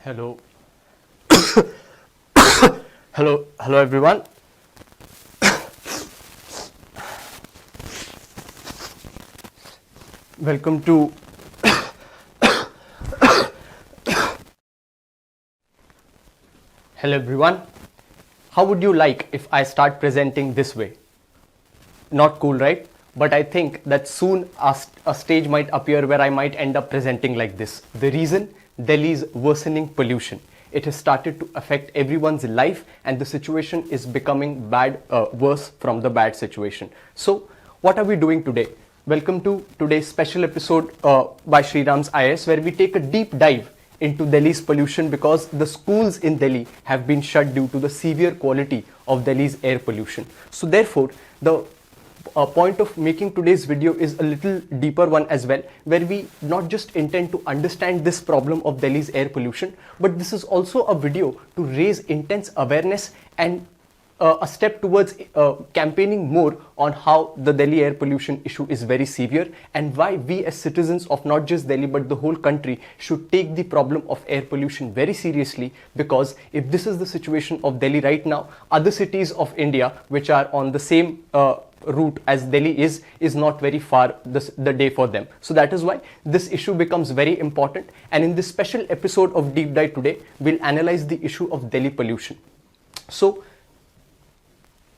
Hello. Hello everyone. Welcome to Hello everyone. How would you like if I start presenting this way? Not cool, right? But I think that soon a stage might appear where I might end up presenting like this. The reason? Delhi's worsening pollution. It has started to affect everyone's life and the situation is becoming worse from the bad situation. So what are we doing today? Welcome to today's special episode by SRIRAM'S IAS, where we take a deep dive into Delhi's pollution because the schools in Delhi have been shut due to the severe quality of Delhi's air pollution. So therefore, the point of making today's video is a little deeper one as well, where we not just intend to understand this problem of Delhi's air pollution, but this is also a video to raise intense awareness and a step towards campaigning more on how the Delhi air pollution issue is very severe and why we as citizens of not just Delhi but the whole country should take the problem of air pollution very seriously, because if this is the situation of Delhi right now, other cities of India which are on the same route as Delhi is not very far the day for them. So that is why this issue becomes very important, and in this special episode of Deep Dive today we'll analyze the issue of Delhi pollution. So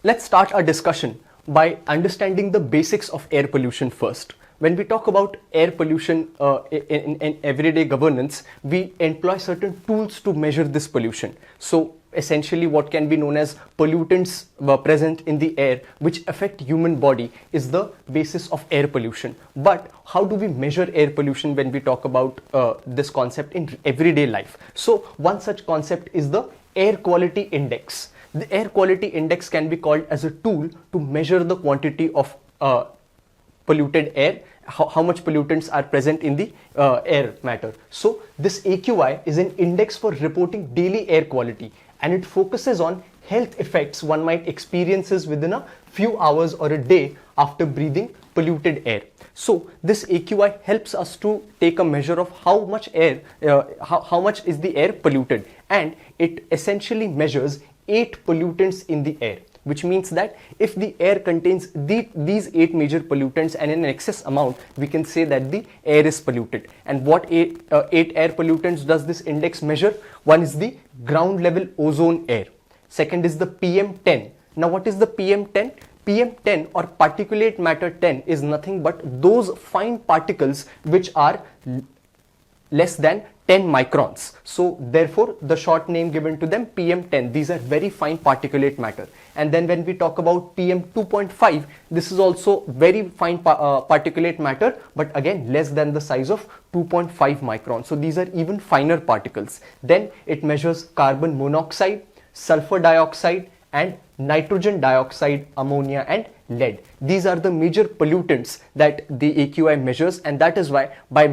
let's start our discussion by understanding the basics of air pollution first. When we talk about air pollution in everyday governance, we employ certain tools to measure this pollution. So essentially what can be known as pollutants present in the air which affect human body is the basis of air pollution. But how do we measure air pollution when we talk about this concept in everyday life? So one such concept is the air quality index. The air quality index can be called as a tool to measure the quantity of polluted air, how much pollutants are present in the air matter. So this AQI is an index for reporting daily air quality, and it focuses on health effects one might experiences within a few hours or a day after breathing polluted air. So this AQI helps us to take a measure of how much air, how much is the air polluted, and it essentially measures 8 pollutants in the air, which means that if the air contains these 8 major pollutants and in an excess amount, we can say that the air is polluted. And what 8 air pollutants does this index measure? One is the ground level ozone air. Second is the PM10. Now what is the PM10? PM10 or particulate matter 10 is nothing but those fine particles which are less than 10 microns. So therefore the short name given to them, PM10. These are very fine particulate matter. And then when we talk about PM2.5, this is also very fine particulate matter, but again less than the size of 2.5 microns. So these are even finer particles. Then it measures carbon monoxide, sulfur dioxide and nitrogen dioxide, ammonia and lead. These are the major pollutants that the AQI measures, and that is why by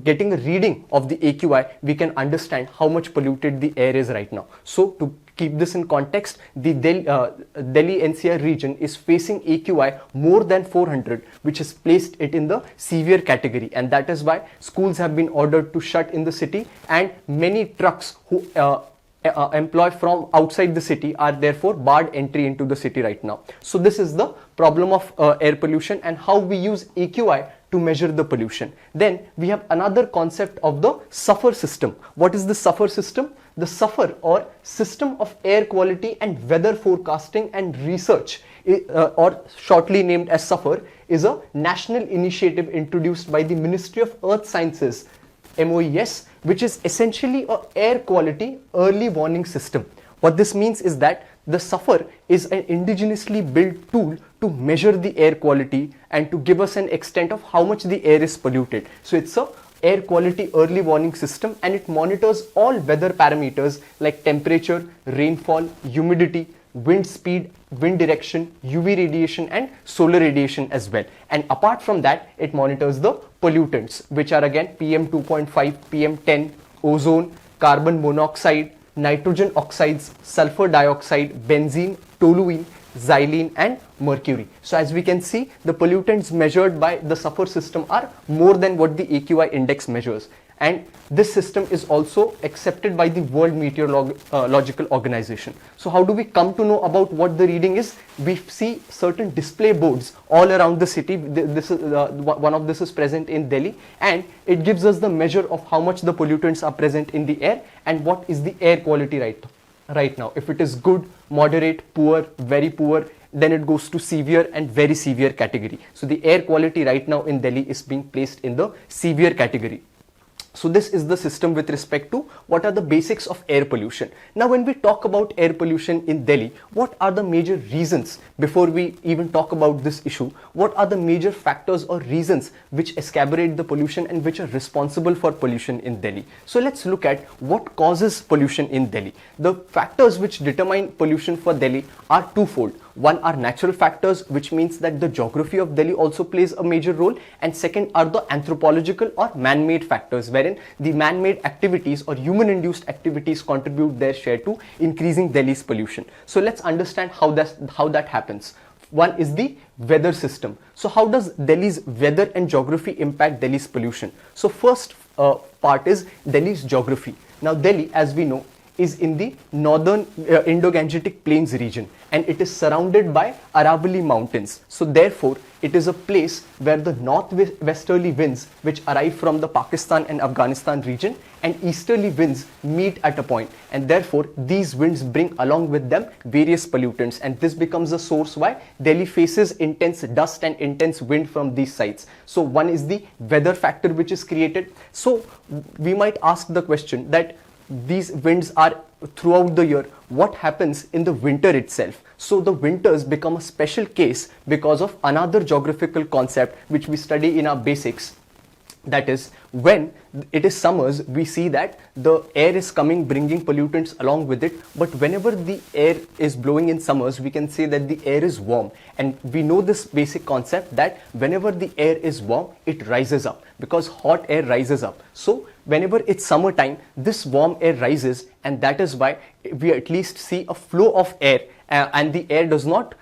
getting a reading of the AQI we can understand how much polluted the air is right now. So to keep this in context, the Delhi NCR region is facing AQI more than 400, which has placed it in the severe category, and that is why schools have been ordered to shut in the city, and many trucks who employ from outside the city are therefore barred entry into the city right now. So this is the problem of air pollution and how we use AQI to measure the pollution. Then we have another concept of the SUFFER system. What is the SUFFER system? The SUFFER or System of Air Quality and Weather Forecasting and Research, or shortly named as SUFFER, is a national initiative introduced by the Ministry of Earth Sciences, MOES, which is essentially a air quality early warning system. What this means is that the SUFFER is an indigenously built tool to measure the air quality and to give us an extent of how much the air is polluted. So it's a air quality early warning system, and it monitors all weather parameters like temperature, rainfall, humidity, wind speed, wind direction, UV radiation and solar radiation as well. And apart from that, it monitors the pollutants, which are again PM2.5, PM10, ozone, carbon monoxide, nitrogen oxides, sulfur dioxide, benzene, toluene, xylene and mercury. So as we can see, the pollutants measured by the SUFFER system are more than what the AQI index measures. and this system is also accepted by the World Meteorological Organization. So how do we come to know about what the reading is? We see certain display boards all around the city. This is one of this is present in Delhi, and it gives us the measure of how much the pollutants are present in the air and what is the air quality right now. If it is good, moderate, poor, very poor, then it goes to severe and very severe category. So the air quality right now in Delhi is being placed in the severe category. So this is the system with respect to what are the basics of air pollution. Now when we talk about air pollution in Delhi, what are the major reasons? Before we even talk about this issue, what are the major factors or reasons which exacerbate the pollution and which are responsible for pollution in Delhi? So let's look at what causes pollution in Delhi. The factors which determine pollution for Delhi are twofold. One are natural factors, which means that the geography of Delhi also plays a major role, and second are the anthropological or man-made factors, wherein the man-made activities or human-induced activities contribute their share to increasing Delhi's pollution. So let's understand how that happens. One is the weather system. So how does Delhi's weather and geography impact Delhi's pollution? So first part is Delhi's geography. Now Delhi, as we know, is in the northern Indo-Gangetic Plains region, and it is surrounded by Aravalli mountains. So therefore it is a place where the northwesterly winds which arrive from the Pakistan and Afghanistan region and easterly winds meet at a point, and therefore these winds bring along with them various pollutants, and this becomes a source why Delhi faces intense dust and intense wind from these sites. So one is the weather factor which is created. So we might ask the question that these winds are throughout the year. What happens in the winter itself? So the winters become a special case because of another geographical concept which we study in our basics. That is, when it is summers, we see that the air is coming, bringing pollutants along with it. But whenever the air is blowing in summers, we can say that the air is warm. And we know this basic concept that whenever the air is warm, it rises up because hot air rises up. So whenever it's summertime, this warm air rises, and that is why we at least see a flow of air, and the air does not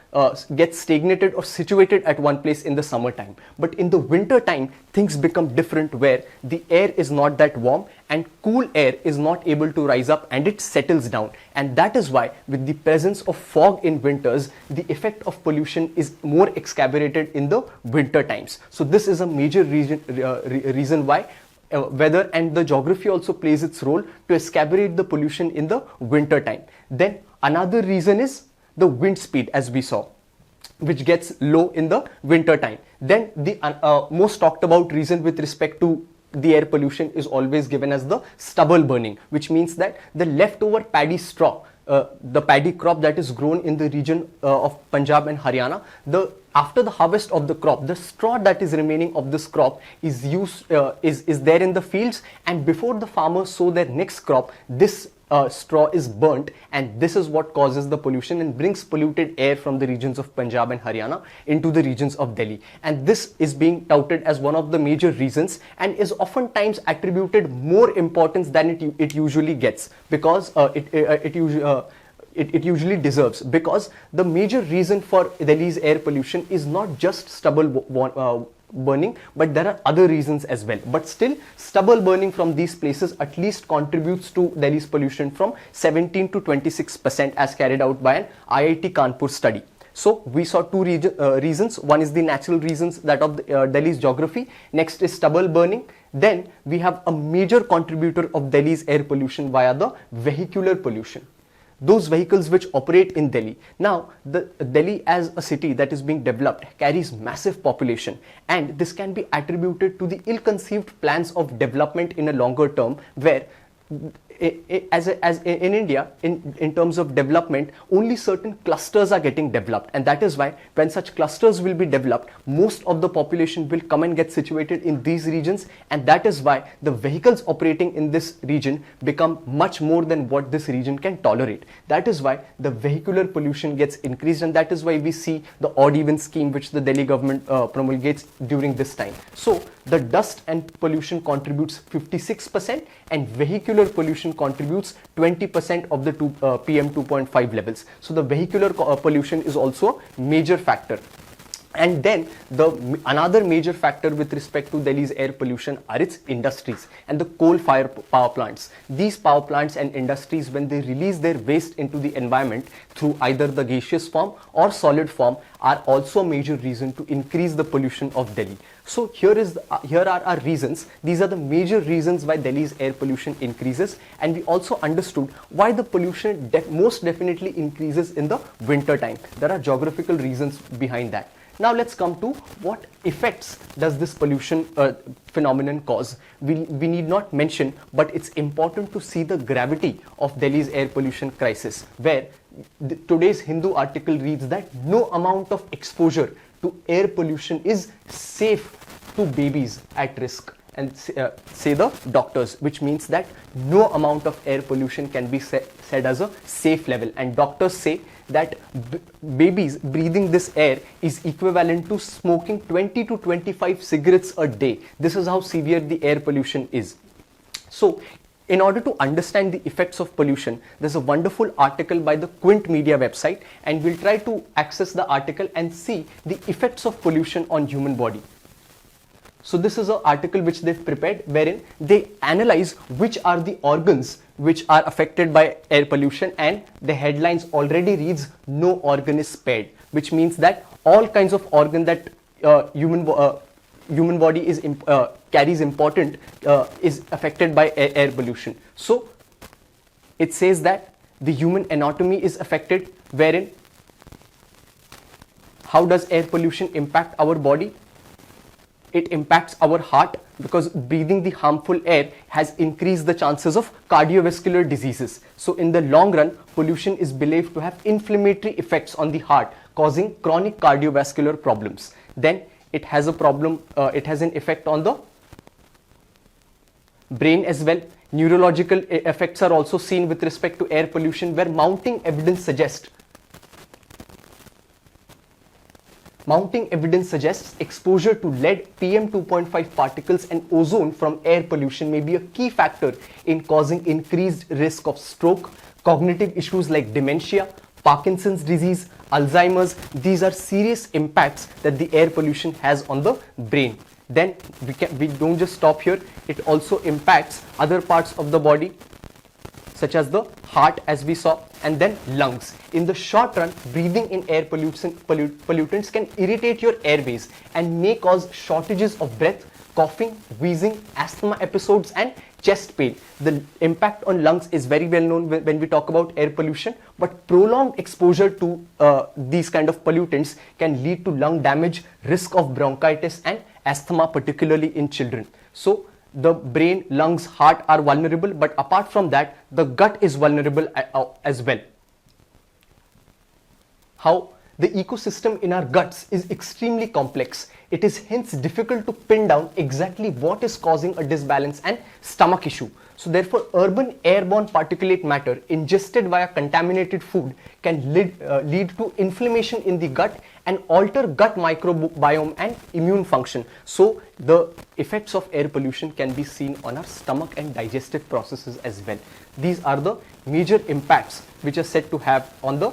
get stagnated or situated at one place in the summertime. But in the winter time, things become different, where the air is not that warm and cool air is not able to rise up and it settles down. And that is why with the presence of fog in winters, the effect of pollution is more exacerbated in the winter times. So this is a major reason why weather and the geography also plays its role to exacerbate the pollution in the winter time. Then another reason is the wind speed, as we saw, which gets low in the winter time. Then the most talked about reason with respect to the air pollution is always given as the stubble burning, which means that the leftover paddy straw, the paddy crop that is grown in the region of Punjab and Haryana, after the harvest of the crop, the straw that is remaining of this crop is used is there in the fields, and before the farmers sow their next crop, this straw is burnt, and this is what causes the pollution and brings polluted air from the regions of Punjab and Haryana into the regions of Delhi. And this is being touted as one of the major reasons and is oftentimes attributed more importance than it usually gets, because it usually deserves, because the major reason for Delhi's air pollution is not just stubble burning, but there are other reasons as well. But still, stubble burning from these places at least contributes to Delhi's pollution from 17 to 26% as carried out by an IIT Kanpur study. So we saw two reasons. One is the natural reasons, that of Delhi's geography. Next is stubble burning. Then we have a major contributor of Delhi's air pollution via the vehicular pollution. Those vehicles which operate in Delhi. Now, Delhi as a city that is being developed carries massive population, and this can be attributed to the ill-conceived plans of development in a longer term, where as in India, in terms of development, only certain clusters are getting developed, and that is why when such clusters will be developed, most of the population will come and get situated in these regions, and that is why the vehicles operating in this region become much more than what this region can tolerate. That is why the vehicular pollution gets increased, and that is why we see the odd even scheme which the Delhi government promulgates during this time. So the dust and pollution contributes 56%, and vehicular pollution contributes 20% of the PM 2.5 levels. So the vehicular pollution is also a major factor. And then another major factor with respect to Delhi's air pollution are its industries and the coal-fired power plants. These power plants and industries, when they release their waste into the environment through either the gaseous form or solid form, are also a major reason to increase the pollution of Delhi. So here are our reasons. These are the major reasons why Delhi's air pollution increases, and we also understood why the pollution most definitely increases in the winter time. There are geographical reasons behind that. Now let's come to what effects does this pollution phenomenon cause. We need not mention, but it's important to see the gravity of Delhi's air pollution crisis, where today's Hindu article reads that no amount of exposure to air pollution is safe to babies at risk, and say the doctors, which means that no amount of air pollution can be said as a safe level, and doctors say that babies breathing this air is equivalent to smoking 20 to 25 cigarettes a day. This is how severe the air pollution is. So in order to understand the effects of pollution, there's a wonderful article by the Quint Media website, and we'll try to access the article and see the effects of pollution on human body. So this is an article which they've prepared, wherein they analyze which are the organs which are affected by air pollution, and the headlines already reads no organ is spared, which means that all kinds of organ that human body is carries important is affected by air pollution. So it says that the human anatomy is affected, wherein how does air pollution impact our body? It impacts our heart, because breathing the harmful air has increased the chances of cardiovascular diseases. So in the long run, pollution is believed to have inflammatory effects on the heart, causing chronic cardiovascular problems. Then it has an effect on the brain as well. Neurological effects are also seen with respect to air pollution, where mounting evidence suggests exposure to lead, PM2.5 particles and ozone from air pollution may be a key factor in causing increased risk of stroke, cognitive issues like dementia, Parkinson's disease, Alzheimer's. These are serious impacts that the air pollution has on the brain. Then we don't just stop here, it also impacts other parts of the body, such as the heart, as we saw, and then lungs. In the short run, breathing in air pollutants can irritate your airways and may cause shortages of breath, coughing, wheezing, asthma episodes, and chest pain. The impact on lungs is very well known when we talk about air pollution, but prolonged exposure to these kind of pollutants can lead to lung damage, risk of bronchitis and asthma, particularly in children. So the brain, lungs, heart are vulnerable, but apart from that, the gut is vulnerable as well. How the ecosystem in our guts is extremely complex. It is hence difficult to pin down exactly what is causing a disbalance and stomach issue. So therefore, urban airborne particulate matter ingested via contaminated food can lead to inflammation in the gut and alter gut microbiome and immune function. So the effects of air pollution can be seen on our stomach and digestive processes as well. These are the major impacts which are said to have on the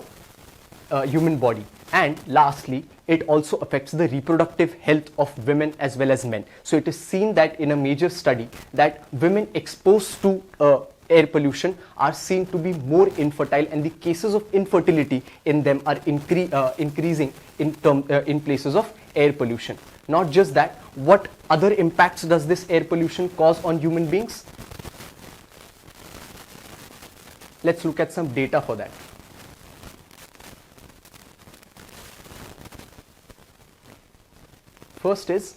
human body. And lastly, it also affects the reproductive health of women as well as men. So it is seen that in a major study that women exposed to air pollution are seen to be more infertile, and the cases of infertility in them are increasing in places of air pollution. Not just that, what other impacts does this air pollution cause on human beings? Let's look at some data for that. First is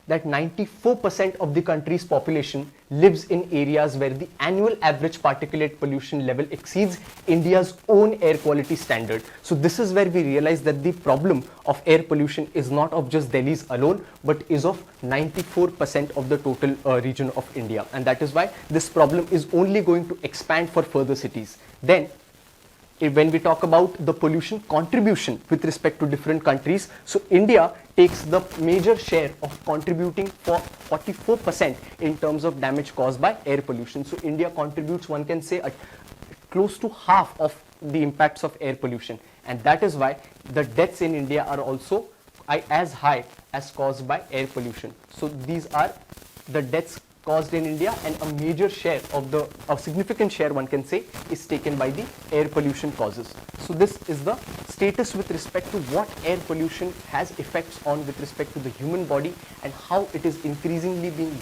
that 94% of the country's population lives in areas where the annual average particulate pollution level exceeds India's own air quality standard. So this is where we realize that the problem of air pollution is not of just Delhi's alone, but is of 94% of the total region of India. And that is why this problem is only going to expand for further cities. Then, when we talk about the pollution contribution with respect to different countries, so India takes the major share of contributing for 44% in terms of damage caused by air pollution. So India contributes, one can say, close to half of the impacts of air pollution, and that is why the deaths in India are also are as high as caused by air pollution. So these are the deaths caused in India, and a major share of a significant share, one can say, is taken by the air pollution causes. So this is the status with respect to what air pollution has effects on with respect to the human body, and how it is increasingly being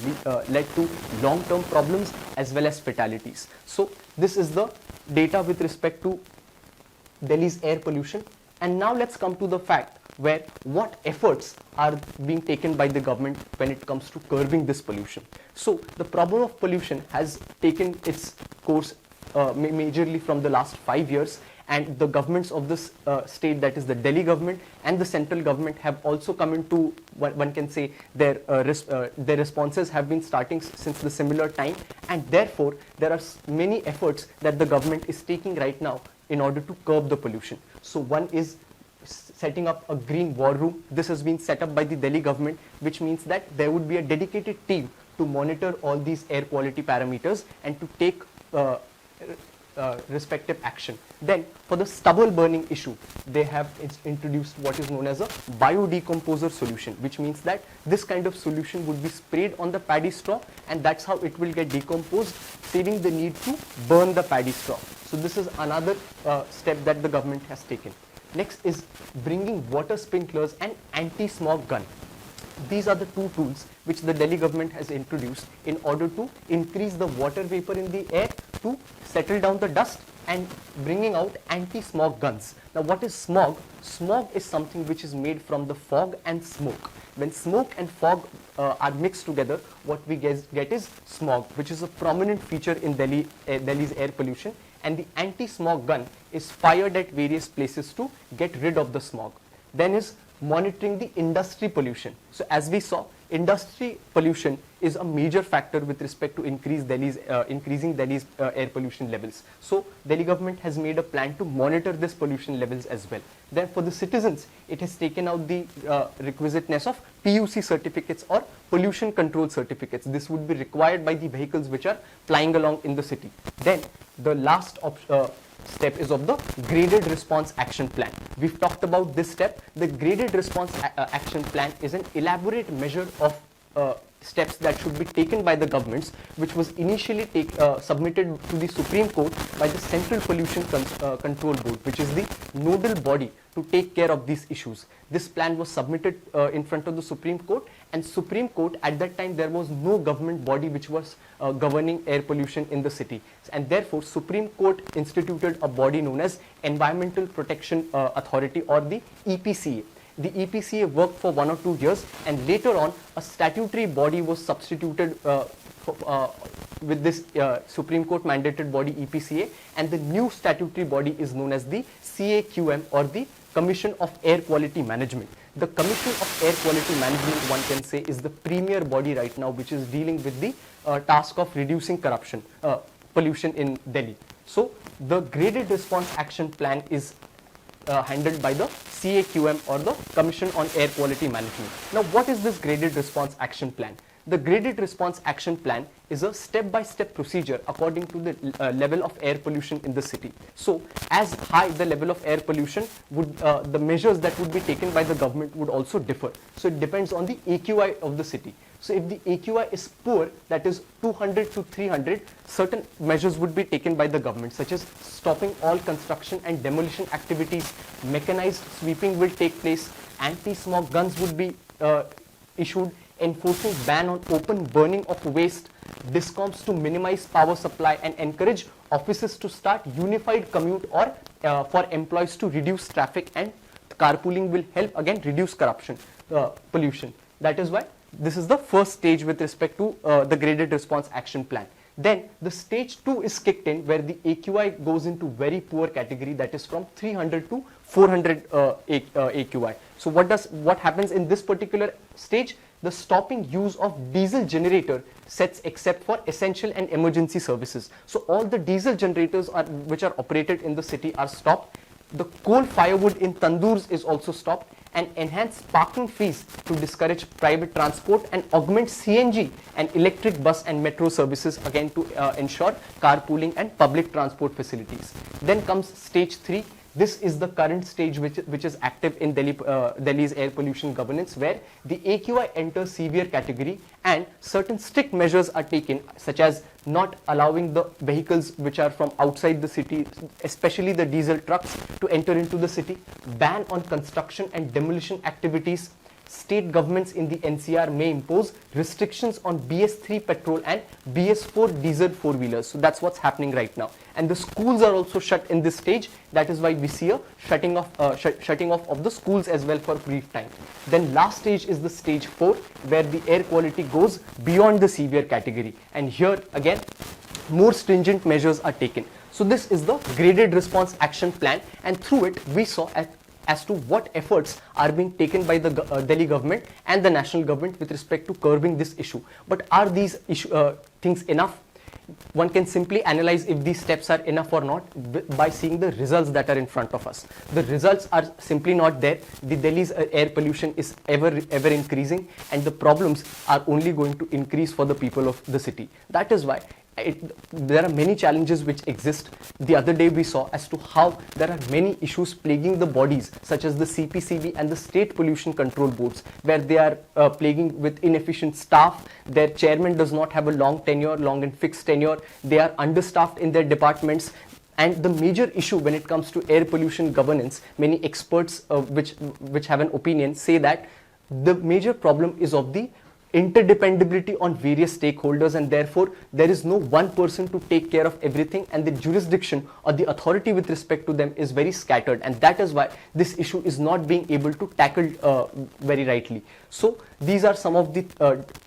led to long-term problems as well as fatalities. So this is the data with respect to Delhi's air pollution. And now let's come to the fact where what efforts are being taken by the government when it comes to curbing this pollution. So the problem of pollution has taken its course majorly from the last 5 years, and the governments of this state, that is the Delhi government and the central government, have also come into, one can say, their responses have been starting since the similar time, and therefore there are many efforts that the government is taking right now in order to curb the pollution. So one is setting up a green war room. This has been set up by the Delhi government, which means that there would be a dedicated team to monitor all these air quality parameters and to take respective action. Then for the stubble burning issue, they have introduced what is known as a biodecomposer solution, which means that this kind of solution would be sprayed on the paddy straw, and that's how it will get decomposed, saving the need to burn the paddy straw. So this is another step that the government has taken. Next is bringing water sprinklers and anti-smog gun. These are the two tools which the Delhi government has introduced in order to increase the water vapor in the air to settle down the dust and bringing out anti-smog guns. Now what is smog? Smog is something which is made from the fog and smoke. When smoke and fog are mixed together, what we get is smog, which is a prominent feature in Delhi's air pollution, and the anti-smog gun is fired at various places to get rid of the smog. Then is monitoring the industry pollution. So as we saw, industry pollution is a major factor with respect to increasing Delhi's air pollution levels. So Delhi government has made a plan to monitor this pollution levels as well. Then for the citizens, it has taken out the requisiteness of PUC certificates or pollution control certificates. This would be required by the vehicles which are flying along in the city. Then the last step is of the graded response action plan. We've talked about this step. The graded response action plan is an elaborate measure of steps that should be taken by the governments, which was initially submitted to the Supreme Court by the Central Pollution Control Board, which is the nodal body to take care of these issues. This plan was submitted in front of the Supreme Court, and Supreme Court, at that time there was no government body which was governing air pollution in the city, and therefore Supreme Court instituted a body known as Environmental Protection Authority, or the EPCA. The EPCA worked for 1 or 2 years, and later on a statutory body was substituted with this Supreme Court mandated body EPCA, and the new statutory body is known as the CAQM, or the Commission of Air Quality Management. The Commission of Air Quality Management, one can say, is the premier body right now which is dealing with the task of reducing pollution in Delhi. So the graded response action plan is handled by the CAQM, or the Commission on Air Quality Management. Now what is this graded response action plan? The graded response action plan is a step-by-step procedure according to the level of air pollution in the city. So as high the level of air pollution, would the measures that would be taken by the government would also differ. So it depends on the AQI of the city. So if the AQI is poor, that is 200 to 300, certain measures would be taken by the government, such as stopping all construction and demolition activities, mechanized sweeping will take place, anti-smog guns would be issued, enforcing ban on open burning of waste, discoms to minimize power supply and encourage offices to start unified commute, or for employees to reduce traffic, and carpooling will help again reduce pollution. That is why this is the first stage with respect to the graded response action plan. Then the stage 2 is kicked in, where the AQI goes into very poor category, that is from 300 to 400 AQI. So what happens in this particular stage? The stopping use of diesel generator sets except for essential and emergency services. So all the diesel generators which are operated in the city are stopped. The coal firewood in tandoors is also stopped, and enhance parking fees to discourage private transport, and augment CNG and electric bus and metro services, again to ensure carpooling and public transport facilities. Then comes stage 3. This is the current stage which is active in Delhi's air pollution governance, where the AQI enters severe category and certain strict measures are taken, such as not allowing the vehicles which are from outside the city, especially the diesel trucks, to enter into the city, ban on construction and demolition activities. State governments in the NCR may impose restrictions on BS3 petrol and BS4 diesel four-wheelers. So that's what's happening right now. And the schools are also shut in this stage. That is why we see a shutting off of the schools as well for brief time. Then last stage is the stage 4, where the air quality goes beyond the severe category. And here again, more stringent measures are taken. So this is the graded response action plan, and through it we saw as to what efforts are being taken by the Delhi government and the national government with respect to curbing this issue. But are these things enough? One can simply analyze if these steps are enough or not by seeing the results that are in front of us. The results are simply not there. The Delhi's air pollution is ever increasing, and the problems are only going to increase for the people of the city. That is why there are many challenges which exist. The other day we saw as to how there are many issues plaguing the bodies, such as the CPCB and the state pollution control boards, where they are plaguing with inefficient staff. Their chairman does not have a long and fixed tenure. They are understaffed in their departments. And the major issue when it comes to air pollution governance, many experts which have an opinion say that the major problem is of the interdependability on various stakeholders, and therefore there is no one person to take care of everything, and the jurisdiction or the authority with respect to them is very scattered, and that is why this issue is not being able to tackle very rightly. So these are some of the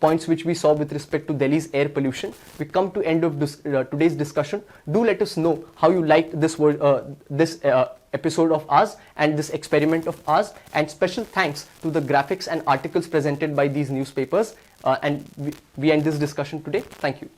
points which we saw with respect to Delhi's air pollution. We come to end of this, today's discussion. Do let us know how you liked this episode of ours and this experiment of ours, and special thanks to the graphics and articles presented by these newspapers, and we end this discussion today. Thank you.